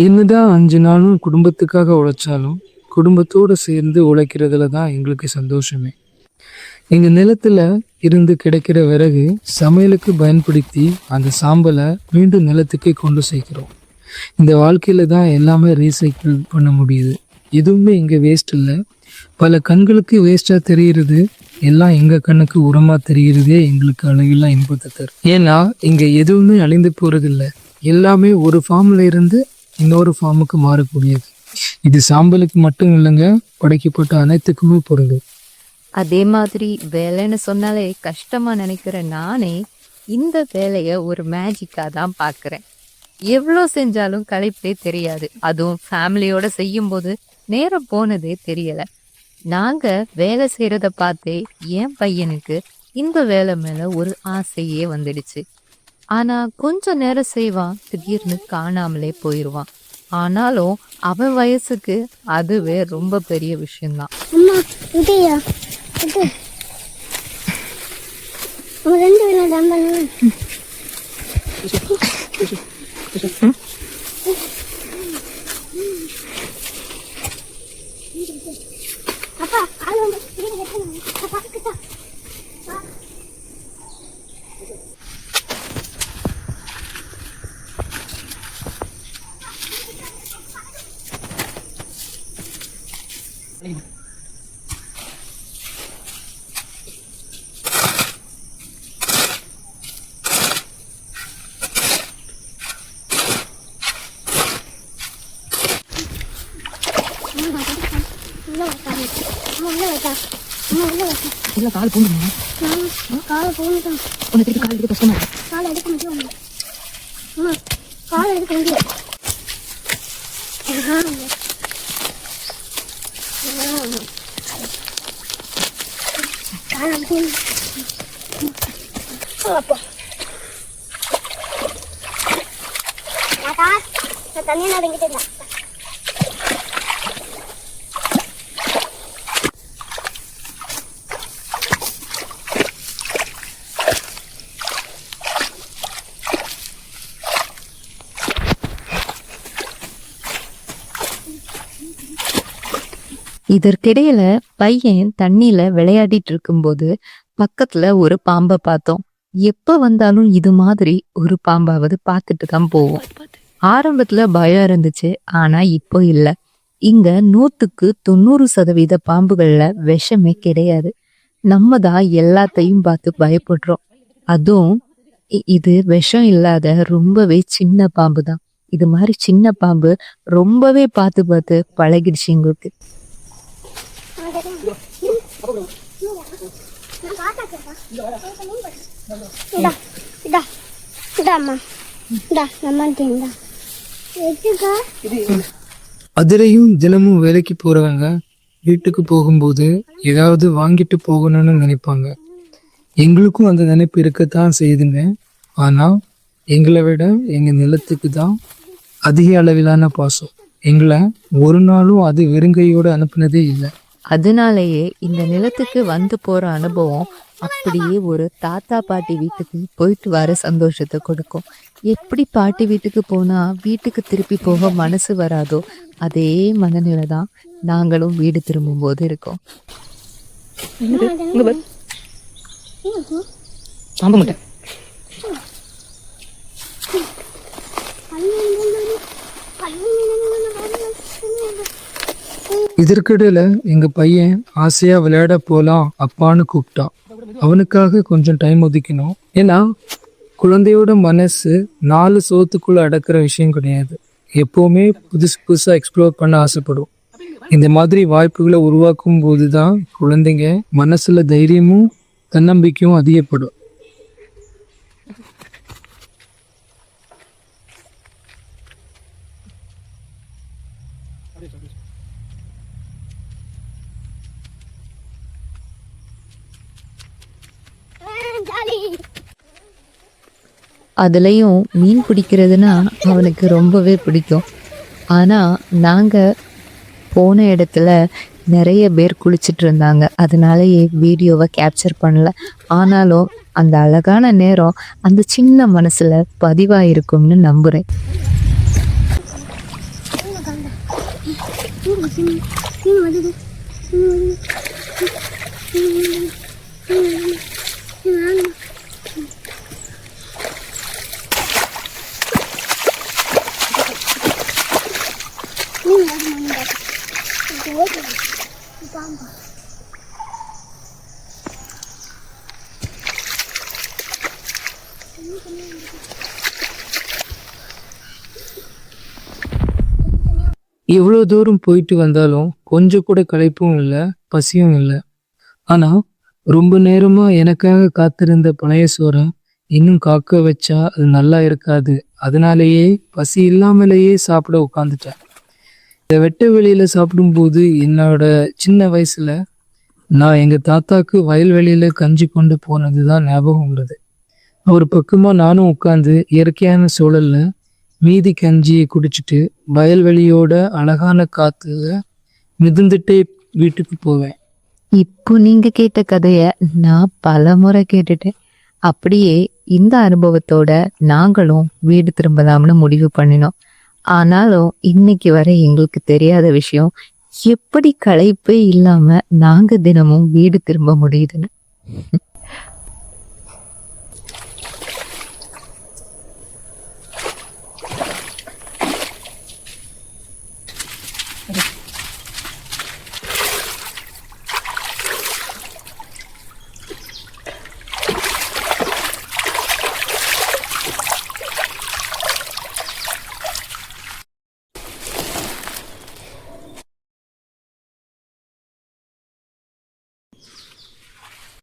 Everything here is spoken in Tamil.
என்னதான் 5 நாளும் குடும்பத்துக்காக உழைச்சாலும் குடும்பத்தோடு சேர்ந்து உழைக்கிறதுல தான் எங்களுக்கு சந்தோஷமே. எங்கள் நிலத்துல இருந்து கிடைக்கிற விறகு சமையலுக்கு பயன்படுத்தி அந்த சாம்பலை மீண்டும் நிலத்துக்கே கொண்டு சேர்க்கிறோம். இந்த வாழ்க்கையில தான் எல்லாமே ரீசைக்கிள் பண்ண முடியுது. எதுவுமே இங்கே வேஸ்ட் இல்லை. பல கண்களுக்கு வேஸ்ட்டாக தெரிகிறது, எல்லாம் எங்கள் கண்ணுக்கு உரமாக தெரிகிறதே எங்களுக்கு அளவில்லா இன்பத்தை தரும். ஏன்னா இங்கே எதுவுமே அழிந்து போகிறதில்ல. எல்லாமே ஒரு ஃபார்மில் இருந்து இன்னொரு ஃபார்முக்கு மாறக்கூடியது. இது சாம்பலுக்கு மட்டும் இல்லைங்க, படைக்கப்பட்ட அனைத்துக்குமே பொருள். அதே மாதிரி வேலைன்னு சொன்னாலே கஷ்டமா நினைக்கிற நானே இந்த வேலைய ஒரு மேஜிக்கா தான் பாக்குறேன். எவ்வளோ செஞ்சாலும் களைப்பே தெரியாது. அதுவும் ஃபேமிலியோட செய்யும் போது நேரம் போனதே தெரியல. நாங்க வேலை செய்யறத பார்த்தே என் பையனுக்கு இந்த வேலை மேல ஒரு ஆசையே வந்துடுச்சு. ஆனா கொஞ்ச நேரம் செய்வான், திடீர்னு காணாமலே போயிடுவான். ஆனாலும் அவன் வயசுக்கு அதுவே ரொம்ப பெரிய விஷயம்தான். கால் பூந்துமா கால் பூந்துட்டான். உனக்கு திருப்பி கால் எடுக்க கஷ்டமா இருக்கு. கால் எடுக்க முடியும். கால் எடுக்க முடியும். தனியா நடங்கிட்டு இதற்கிடையில பையன் தண்ணியில விளையாடிட்டு இருக்கும்போது பக்கத்துல ஒரு பாம்பை பார்த்தோம். எப்ப வந்தாலும் இது மாதிரி ஒரு பாம்பாவது பார்த்துட்டு தான் போவோம். ஆரம்பத்துல பயம் இருந்துச்சு, ஆனா இப்போ இல்ல. இங்க 100% பாம்புகள்ல விஷமே கிடையாது. நம்ம தான் எல்லாத்தையும் பார்த்து பயப்படுறோம். அதுவும் இது விஷம் இல்லாத ரொம்பவே சின்ன பாம்பு தான். இது மாதிரி சின்ன பாம்பு ரொம்பவே பார்த்து பார்த்து பழகிடுச்சு எங்களுக்கு. அதிலையும் தினமும் வேலைக்கு போறவங்க வீட்டுக்கு போகும்போது ஏதாவது வாங்கிட்டு போகணும்னு நினைப்பாங்க. எங்களுக்கும் அந்த நினைப்பு இருக்கத்தான் செய்யுதுங்க. ஆனா எங்களை விட எங்க நிலத்துக்கு தான் அதிக அளவிலான பாசம். எங்களை ஒரு நாளும் அது வெறுங்கையோடு அனுப்புனதே இல்லை. அதனாலேயே இந்த நிலத்துக்கு வந்து போற அனுபவம் அப்படியே ஒரு தாத்தா பாட்டி வீட்டுக்கு போயிட்டு வர சந்தோஷத்தை கொடுக்கும். எப்படி பாட்டி வீட்டுக்கு போனா வீட்டுக்கு திருப்பி போக மனசு வராதோ அதே மனநிலை தான் நாங்களும் வீடு திரும்பும் போது இருக்கோம். இதற்கிடையில எங்க பையன் ஆசையா விளையாட போலாம் அப்பான்னு கூப்பிட்டான். அவனுக்காக கொஞ்சம் டைம் ஒதுக்கணும். ஏன்னா குழந்தையோட மனசு 4 சோத்துக்குள்ள அடக்கிற விஷயம் கிடையாது. எப்பவுமே புதுசா எக்ஸ்ப்ளோர் பண்ண ஆசைப்படும். இந்த மாதிரி வாய்ப்புகளை உருவாக்கும் போதுதான் குழந்தைங்க மனசுல தைரியமும் தன்னம்பிக்கையும் அதிகப்படும். அதுலயும் மீன் பிடிக்கிறதுனா அவனுக்கு ரொம்பவே பிடிக்கும். ஆனா நாங்க போன இடத்துல நிறைய பேர் குளிச்சிட்டு இருந்தாங்க, அதனாலயே வீடியோவை கேப்சர் பண்ணல. ஆனாலும் அந்த அழகான நேரம் அந்த சின்ன மனசுல பதிவாயிருக்கும்னு நம்புறேன். எவ்வளோ தூரம் போயிட்டு வந்தாலும் கொஞ்சம் கூட களைப்பும் இல்லை, பசியும் இல்லை. ஆனா ரொம்ப நேரமா எனக்காக காத்திருந்த பழைய சோறை இன்னும் காக்க வச்சா அது நல்லா இருக்காது. அதனாலேயே பசி இல்லாமலேயே சாப்பிட உட்காந்துட்டேன். இந்த வெட்ட வெளியில சாப்பிடும்போது என்னோட சின்ன வயசுல நான் எங்க தாத்தாக்கு வயல்வெளியில கஞ்சி கொண்டு போனதுதான் ஞாபகம் உள்ளது. அவர் பக்கமா நானும் உட்காந்து இயற்கையான சூழல்ல மீதி கஞ்சியை குடிச்சிட்டு வயல்வெளியோட அழகான காத்துல மிதந்துட்டே வீட்டுக்கு போவேன். இப்போ நீங்க கேட்ட கதைய நான் பலமுறை கேட்டுட்டேன். அப்படியே இந்த அனுபவத்தோட நாங்களும் வீடு திரும்பலாம்னு முடிவு பண்ணினோம். ஆனாலும் இன்னைக்கு வரை எங்களுக்கு தெரியாத விஷயம், எப்படி களைப்பே இல்லாம நாங்க தினமும் வீடு திரும்ப முடியுதுன்னு.